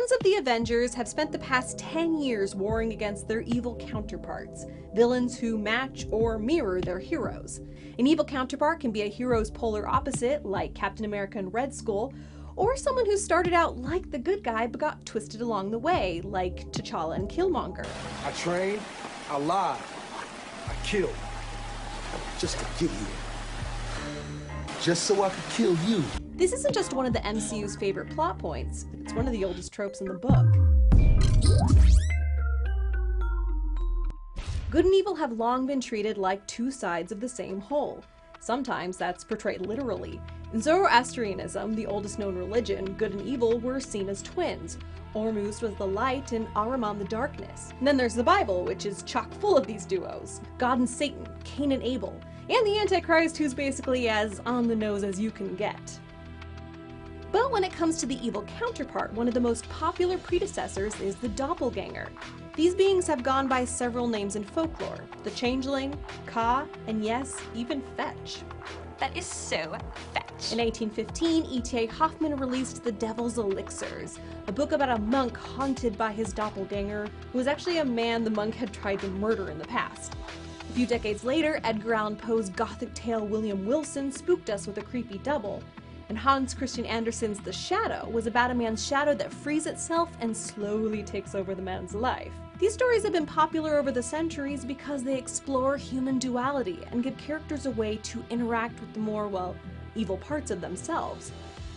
Fans of the Avengers have spent the past 10 years warring against their evil counterparts, villains who match or mirror their heroes. An evil counterpart can be a hero's polar opposite, like Captain America and Red Skull, or someone who started out like the good guy but got twisted along the way, like T'Challa and Killmonger. I trained, I lied, I killed, just to get here. Just so I could kill you. This isn't just one of the MCU's favorite plot points, it's one of the oldest tropes in the book. Good and evil have long been treated like two sides of the same whole. Sometimes that's portrayed literally. In Zoroastrianism, the oldest known religion, good and evil were seen as twins. Ormuzd was the light and Ahriman the darkness. And then there's the Bible, which is chock full of these duos. God and Satan, Cain and Abel, and the Antichrist, who's basically as on the nose as you can get. But when it comes to the evil counterpart, one of the most popular predecessors is the doppelganger. These beings have gone by several names in folklore: the Changeling, Ka, and yes, even Fetch. That is so fetch. In 1815, E.T.A. Hoffmann released The Devil's Elixirs, a book about a monk haunted by his doppelganger, who was actually a man the monk had tried to murder in the past. A few decades later, Edgar Allan Poe's gothic tale William Wilson spooked us with a creepy double, and Hans Christian Andersen's The Shadow was about a man's shadow that frees itself and slowly takes over the man's life. These stories have been popular over the centuries because they explore human duality and give characters a way to interact with the more, well, evil parts of themselves.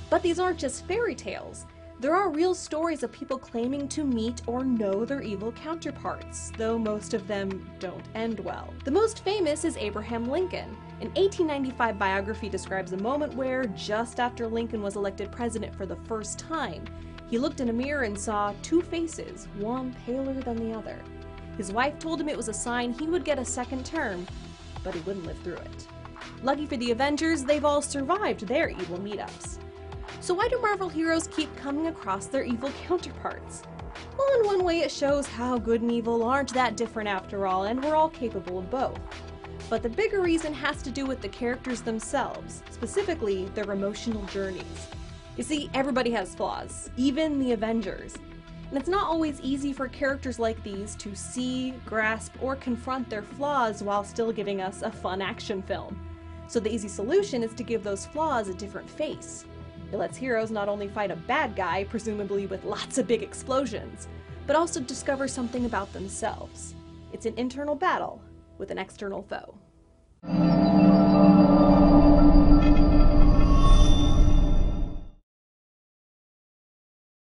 But these aren't just fairy tales. There are real stories of people claiming to meet or know their evil counterparts, though most of them don't end well. The most famous is Abraham Lincoln. An 1895 biography describes a moment where, just after Lincoln was elected president for the first time, he looked in a mirror and saw two faces, one paler than the other. His wife told him it was a sign he would get a second term, but he wouldn't live through it. Lucky for the Avengers, they've all survived their evil meetups. So why do Marvel heroes keep coming across their evil counterparts? Well, in one way it shows how good and evil aren't that different after all, and we're all capable of both. But the bigger reason has to do with the characters themselves, specifically their emotional journeys. You see, everybody has flaws, even the Avengers. And it's not always easy for characters like these to see, grasp, or confront their flaws while still giving us a fun action film. So the easy solution is to give those flaws a different face. It lets heroes not only fight a bad guy, presumably with lots of big explosions, but also discover something about themselves. It's an internal battle with an external foe.